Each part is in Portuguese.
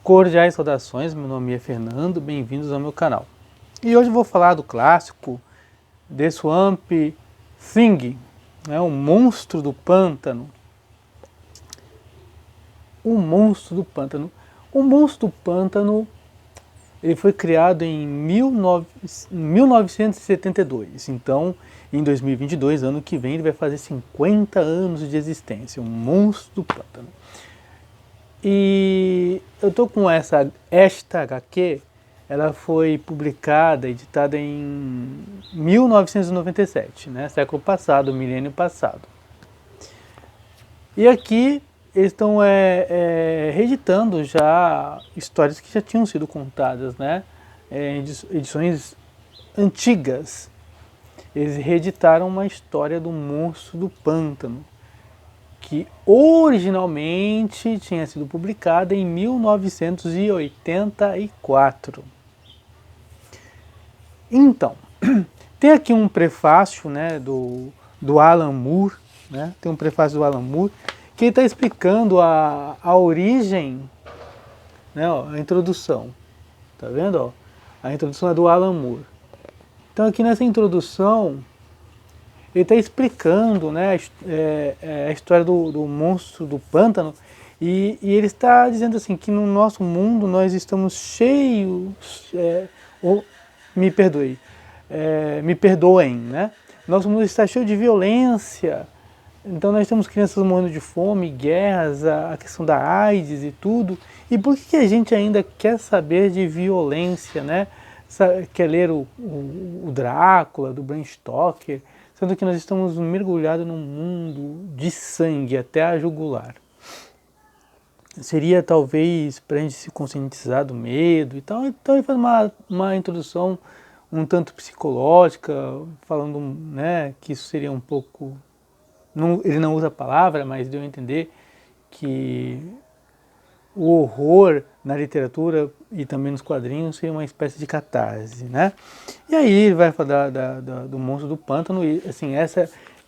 Cordiais saudações, meu nome é Fernando, bem-vindos ao meu canal. E hoje eu vou falar do clássico The Swamp Thing, o monstro do pântano. O monstro do pântano. O monstro do pântano ele foi criado em 1972, então em 2022, ano que vem, ele vai fazer 50 anos de existência, um monstro do pântano. E eu tô com esta HQ, ela foi publicada, editada em 1997, né, século passado, milênio passado. E aqui eles estão reeditando já histórias que já tinham sido contadas, né, edições antigas. Eles reeditaram uma história do monstro do pântano, que originalmente tinha sido publicada em 1984. Então, tem aqui um prefácio, né, do Alan Moore, né, tem um prefácio do Alan Moore, que está explicando a origem, né, ó, a introdução. Tá vendo? Ó? A introdução é do Alan Moore. Então aqui nessa introdução, ele está explicando, né, a história do monstro do pântano e ele está dizendo assim que no nosso mundo nós estamos cheios, me perdoem, né? Nosso mundo está cheio de violência, então nós temos crianças morrendo de fome, guerras, a questão da AIDS e tudo. E por que a gente ainda quer saber de violência, né? Quer ler o Drácula, do Bram Stoker, sendo que nós estamos mergulhados num mundo de sangue até a jugular. Seria talvez para a gente se conscientizar do medo e tal. Então ele faz uma introdução um tanto psicológica, falando, né, que isso seria um pouco... ele não usa a palavra, mas deu a entender que o horror na literatura e também nos quadrinhos seria uma espécie de catarse, né? E aí ele vai falar do monstro do pântano e assim,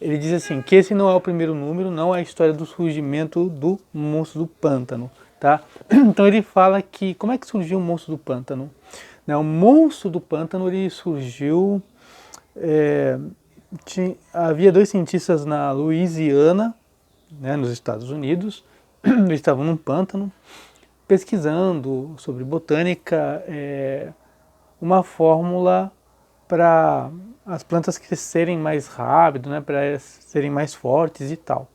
ele diz assim, que esse não é o primeiro número, não é a história do surgimento do monstro do pântano, tá? Então ele fala que, como é que surgiu o monstro do pântano? O monstro do pântano ele surgiu... havia dois cientistas na Louisiana, né, nos Estados Unidos, eles estavam num pântano, pesquisando sobre botânica, uma fórmula para as plantas crescerem mais rápido, né, para serem mais fortes e tal.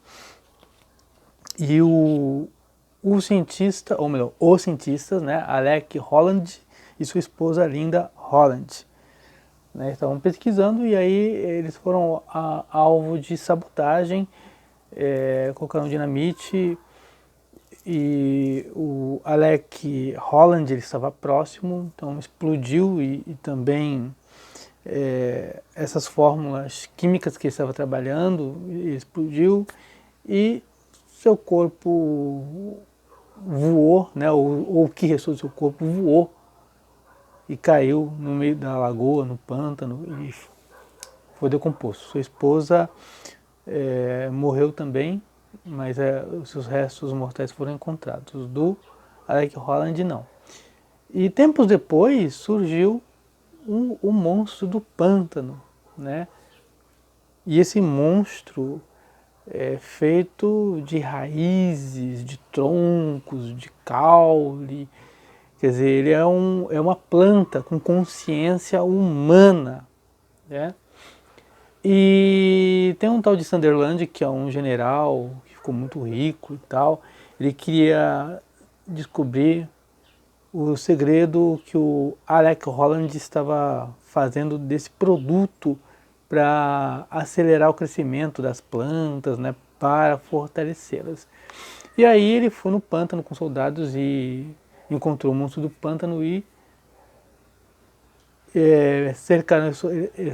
E o cientista, ou melhor, os cientistas, né, Alec Holland e sua esposa Linda Holland, né, estavam pesquisando e aí eles foram alvo de sabotagem, colocaram dinamite e o Alec Holland ele estava próximo, então explodiu e também essas fórmulas químicas que ele estava trabalhando, explodiu e seu corpo voou, né, ou o que restou do seu corpo voou e caiu no meio da lagoa, no pântano e foi decomposto. Sua esposa morreu também, mas os seus restos mortais foram encontrados. Do Alec Holland não. E tempos depois surgiu o monstro do pântano, né? E esse monstro é feito de raízes, de troncos, de caule. Quer dizer, ele é uma planta com consciência humana, né? E tem um tal de Sunderland, que é um general que ficou muito rico e tal. Ele queria descobrir o segredo que o Alec Holland estava fazendo desse produto para acelerar o crescimento das plantas, né, para fortalecê-las. E aí ele foi no pântano com soldados e encontrou o monstro do pântano e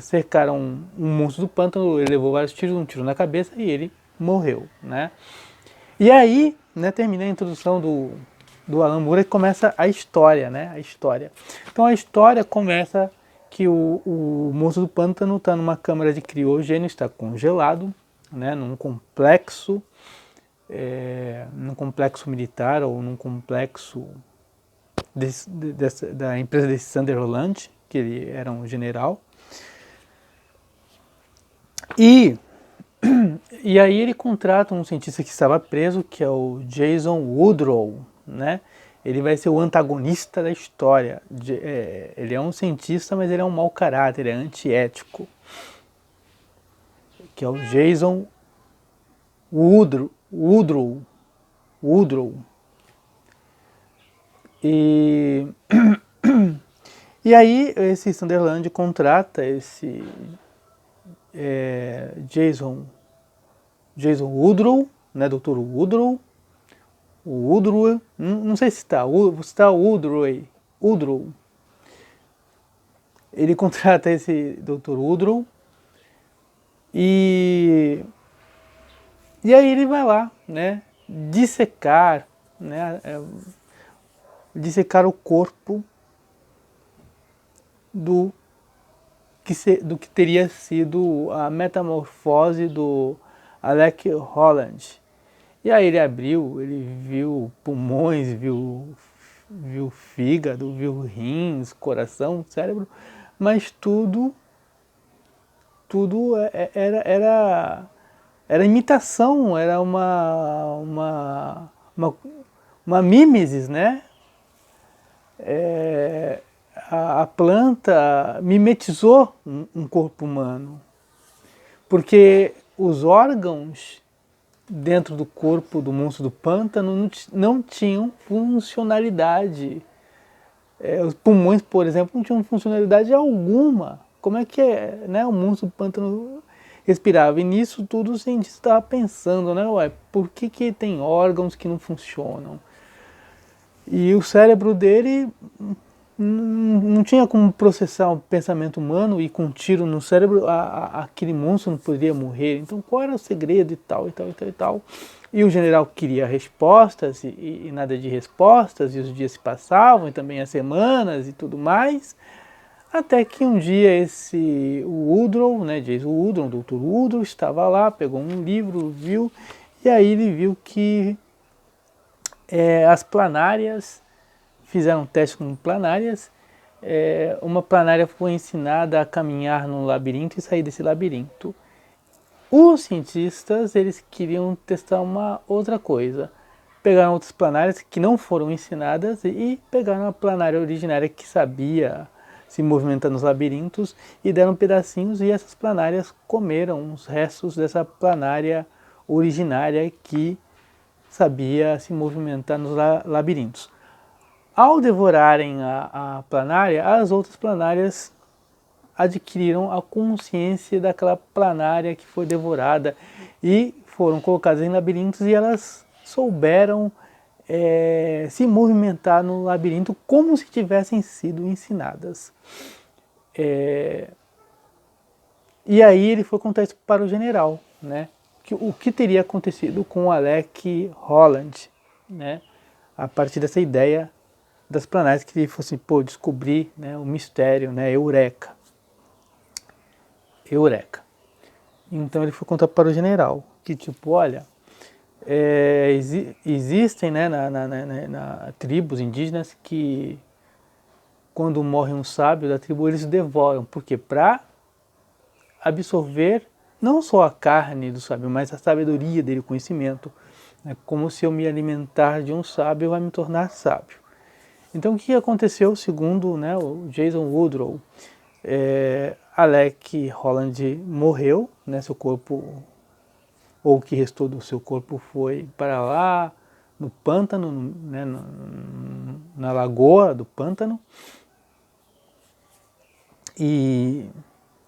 cercaram um monstro do pântano, ele levou vários tiros, um tiro na cabeça e ele morreu, né? E aí, né, termina a introdução do Alan Moore e começa a história, né? A história. Então a história começa que o monstro do pântano está numa câmara de criogênio, está congelado, né, num complexo militar ou num complexo da empresa desse Sunderland, que ele era um general. E aí ele contrata um cientista que estava preso, que é o Jason Woodrow, né? Ele vai ser o antagonista da história. Ele é um cientista, mas ele é um mau caráter, ele é antiético. Que é o Jason Woodrow. E aí esse Sunderland contrata esse Jason Woodrow, né, Dr. Woodrow, não sei se está Woodrow. Ele contrata esse Dr. Woodrow e aí ele vai lá, né, dissecar o corpo do que teria sido a metamorfose do Alec Holland. E aí ele abriu, ele viu pulmões, viu fígado, viu rins, coração, cérebro, mas tudo era imitação, era uma mimesis, né? A planta mimetizou um corpo humano, porque os órgãos dentro do corpo do monstro do pântano não tinham funcionalidade. Os pulmões, por exemplo, não tinham funcionalidade alguma. Como é que o monstro do pântano respirava? E nisso tudo o cientista estava pensando, né? Por que tem órgãos que não funcionam? E o cérebro dele não tinha como processar o pensamento humano, e com um tiro no cérebro aquele monstro não poderia morrer. Então qual era o segredo e tal. E o general queria respostas e nada de respostas, e os dias se passavam, e também as semanas e tudo mais, até que um dia o Woodrow, né, Jason Woodrow, o Dr. Woodrow, estava lá, pegou um livro, viu, e aí ele viu que as planárias, fizeram um teste com planárias, uma planária foi ensinada a caminhar num labirinto e sair desse labirinto. Os cientistas, eles queriam testar uma outra coisa. Pegaram outras planárias que não foram ensinadas e pegaram a planária originária que sabia se movimentar nos labirintos e deram pedacinhos, e essas planárias comeram os restos dessa planária originária que sabia se movimentar nos labirintos. Ao devorarem a planária, as outras planárias adquiriram a consciência daquela planária que foi devorada e foram colocadas em labirintos, e elas souberam se movimentar no labirinto como se tivessem sido ensinadas. E aí ele foi contar isso para o general, né? O que teria acontecido com o Alec Holland, né? A partir dessa ideia das planárias, que ele fosse descobrir, né, o mistério, né? Eureka. Então ele foi contar para o general que, tipo, olha, existem, né, na tribos indígenas que quando morre um sábio da tribo, eles devoram. Por quê? Para absorver não só a carne do sábio, mas a sabedoria dele, o conhecimento. É como se eu me alimentar de um sábio vai me tornar sábio. Então o que aconteceu, segundo, né, o Jason Woodrow? Alec Holland morreu, né, seu corpo, ou o que restou do seu corpo, foi para lá no pântano, né, na lagoa do pântano, e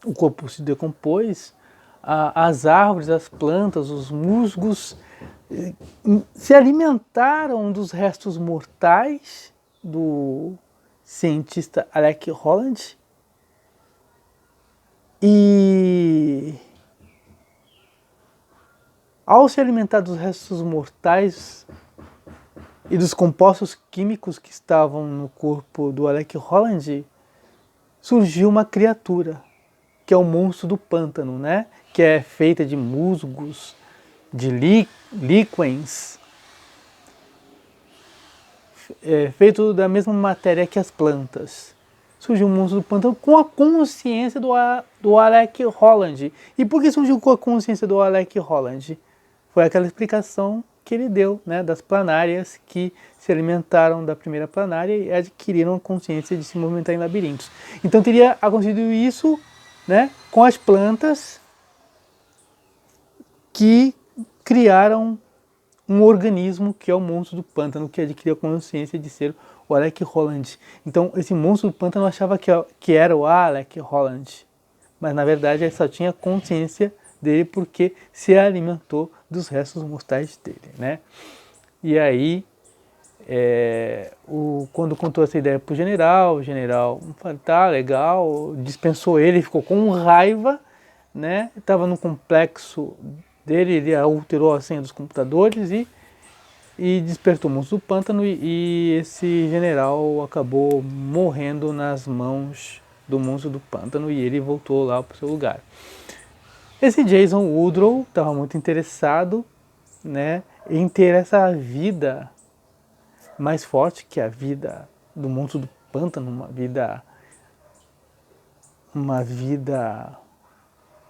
o corpo se decompôs. As árvores, as plantas, os musgos se alimentaram dos restos mortais do cientista Alec Holland, e ao se alimentar dos restos mortais e dos compostos químicos que estavam no corpo do Alec Holland, surgiu uma criatura, que é o monstro do pântano, né? Que é feita de musgos, de líquens, feito da mesma matéria que as plantas. Surgiu um monstro do pântano com a consciência do Alec Holland. E por que surgiu com a consciência do Alec Holland? Foi aquela explicação que ele deu, né, das planárias que se alimentaram da primeira planária e adquiriram a consciência de se movimentar em labirintos. Então teria acontecido isso, né, com as plantas que criaram um organismo que é o monstro do pântano, que adquiriu a consciência de ser o Alec Holland. Então esse monstro do pântano achava que era o Alec Holland, mas na verdade ele só tinha consciência dele porque se alimentou dos restos mortais dele, né? E aí, quando contou essa ideia para o general falou, tá, legal, dispensou ele, ficou com raiva, né? Estava no complexo dele, ele alterou a senha dos computadores e despertou o monstro do pântano e esse general acabou morrendo nas mãos do monstro do pântano e ele voltou lá para o seu lugar. Esse Jason Woodrow estava muito interessado, né, em ter essa vida mais forte que a vida do monstro do pântano, uma vida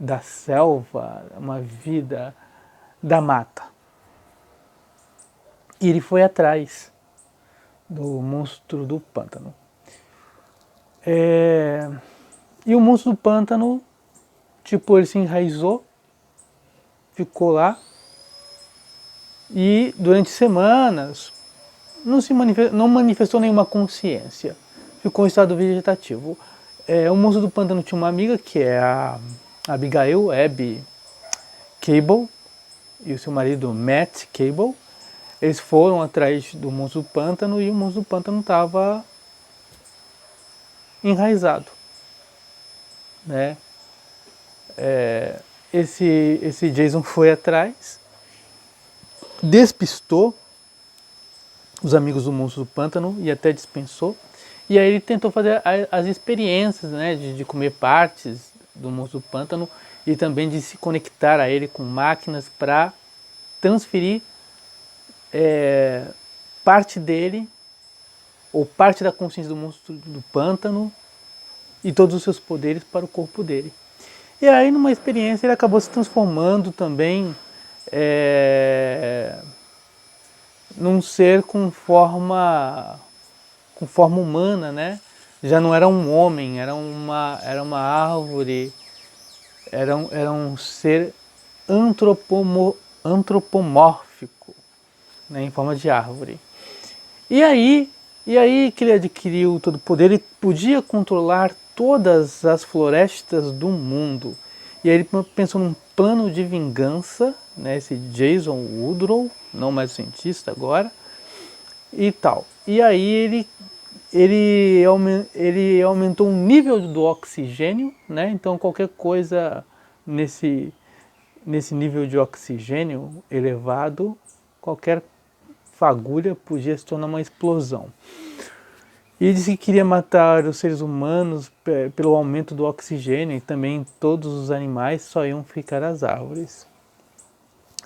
da selva, uma vida da mata. E ele foi atrás do monstro do pântano. E o monstro do pântano, tipo, ele se enraizou, ficou lá, e durante semanas não manifestou nenhuma consciência, ficou em estado vegetativo. O monstro do pântano tinha uma amiga, que é a Abigail Abby Cable, e o seu marido Matt Cable. Eles foram atrás do monstro do pântano e o monstro do pântano estava enraizado, né? Esse Jason foi atrás, despistou os amigos do monstro do pântano e até dispensou. E aí ele tentou fazer as experiências, né, de comer partes do monstro do pântano e também de se conectar a ele com máquinas para transferir parte dele, ou parte da consciência do monstro do pântano e todos os seus poderes para o corpo dele. E aí, numa experiência, ele acabou se transformando também num ser com forma humana, né? Já não era um homem, era uma árvore, era um ser antropomórfico, né, em forma de árvore. E aí que ele adquiriu todo o poder, ele podia controlar todas as florestas do mundo. E aí ele pensou num plano de vingança, né, esse Jason Woodrow, não mais cientista agora, e tal. E aí ele aumentou o nível do oxigênio, né, então qualquer coisa nesse nível de oxigênio elevado, qualquer fagulha podia se tornar uma explosão. E disse que queria matar os seres humanos pelo aumento do oxigênio e também todos os animais só iam ficar as árvores.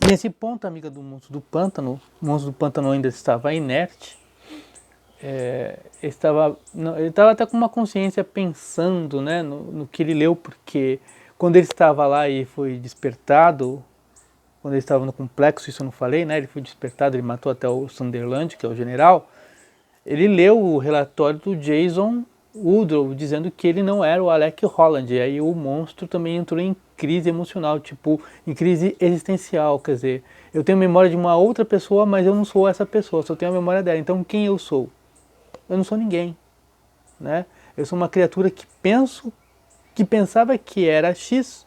Nesse ponto, a amiga do monstro do pântano, o monstro do pântano ainda estava inerte, ele estava até com uma consciência pensando, né, no que ele leu, porque quando ele estava lá e foi despertado, quando ele estava no complexo, isso eu não falei, né, ele foi despertado, ele matou até o Sunderland, que é o general. Ele leu o relatório do Jason Woodrow dizendo que ele não era o Alec Holland. E aí o monstro também entrou em crise emocional, tipo, em crise existencial. Quer dizer, eu tenho memória de uma outra pessoa, mas eu não sou essa pessoa, só tenho a memória dela. Então quem eu sou? Eu não sou ninguém, né? Eu sou uma criatura que pensava que era X,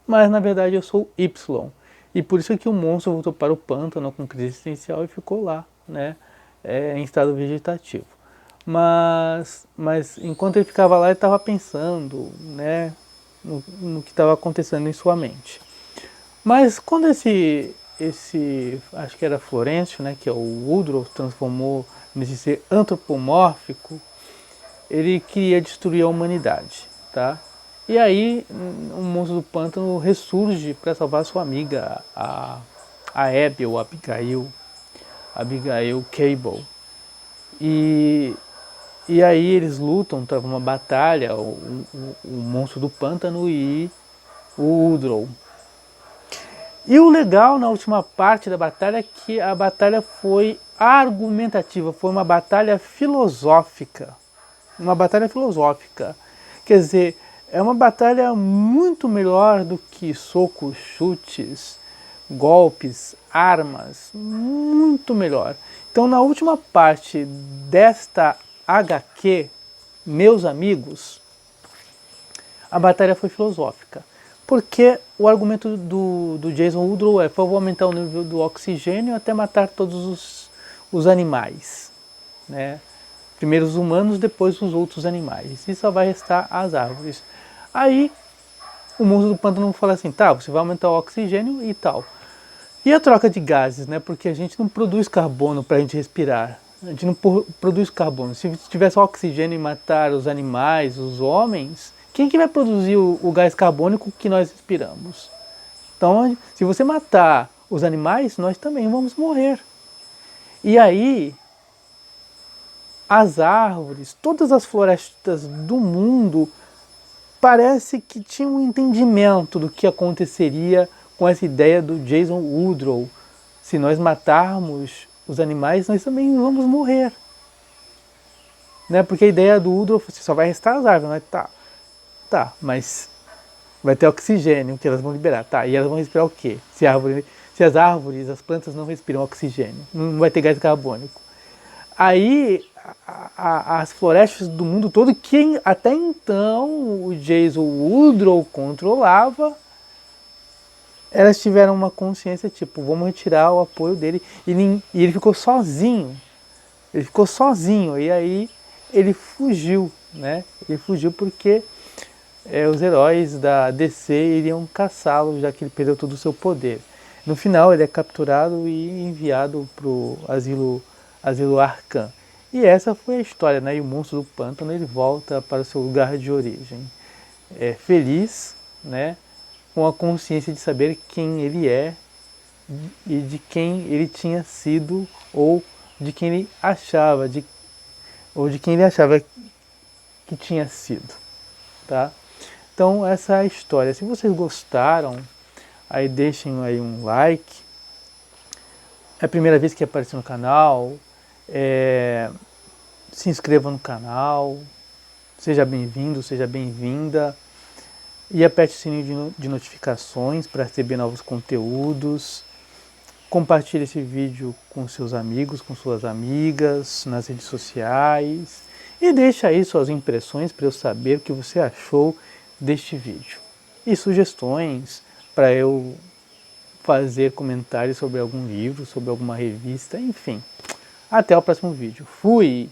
mas na verdade eu sou Y. E por isso é que o monstro voltou para o pântano com crise existencial e ficou lá, né? Em estado vegetativo. Mas enquanto ele ficava lá, ele estava pensando, né, no que estava acontecendo em sua mente. Mas quando esse acho que era Florencio, né, que é o Woodrow, transformou nesse ser antropomórfico, ele queria destruir a humanidade, tá? E aí o monstro do pântano ressurge para salvar sua amiga, a Abby ou Abigail Cable. E, e aí eles lutam, trava uma batalha, o monstro do pântano e o Udrol. E o legal na última parte da batalha é que a batalha foi argumentativa, foi uma batalha filosófica. Uma batalha filosófica. Quer dizer, é uma batalha muito melhor do que socos, chutes, golpes, armas. Muito melhor. Então, na última parte desta HQ, meus amigos, a batalha foi filosófica. Porque o argumento do Jason Woodrow é: vou aumentar o nível do oxigênio até matar todos os animais. Né? Primeiro os humanos, depois os outros animais. E só vai restar as árvores. Aí o monstro do pântano fala assim: tá, você vai aumentar o oxigênio e tal. E a troca de gases, né? Porque a gente não produz carbono para a gente respirar. A gente não produz carbono. Se tivesse oxigênio e matar os animais, os homens, quem que vai produzir o gás carbônico que nós respiramos? Então, se você matar os animais, nós também vamos morrer. E aí, as árvores, todas as florestas do mundo, parece que tinham um entendimento do que aconteceria com essa ideia do Jason Woodrow. Se nós matarmos os animais, nós também vamos morrer. Né? Porque a ideia do Woodrow, você só vai restar as árvores, mas tá, mas vai ter oxigênio que elas vão liberar, tá? E elas vão respirar o quê? Se as árvores, as plantas não respiram oxigênio, não vai ter gás carbônico. Aí as florestas do mundo todo, que até então o Jason Woodrow controlava, elas tiveram uma consciência tipo, vamos retirar o apoio dele. E ele ficou sozinho. Ele ficou sozinho. E aí ele fugiu, né? Ele fugiu porque os heróis da DC iriam caçá-lo, já que ele perdeu todo o seu poder. No final ele é capturado e enviado para o asilo Arkham. E essa foi a história, né? E o monstro do pântano, ele volta para o seu lugar de origem. Feliz, né? Com a consciência de saber quem ele é e de quem ele tinha sido, ou de quem ele achava, ou de quem ele achava que tinha sido, tá? Então essa é a história. Se vocês gostaram, aí deixem aí um like. É a primeira vez que aparece no canal, se inscreva no canal, seja bem-vindo, seja bem-vinda. E aperte o sininho de notificações para receber novos conteúdos. Compartilhe esse vídeo com seus amigos, com suas amigas, nas redes sociais. E deixe aí suas impressões para eu saber o que você achou deste vídeo. E sugestões para eu fazer comentários sobre algum livro, sobre alguma revista, enfim. Até o próximo vídeo. Fui!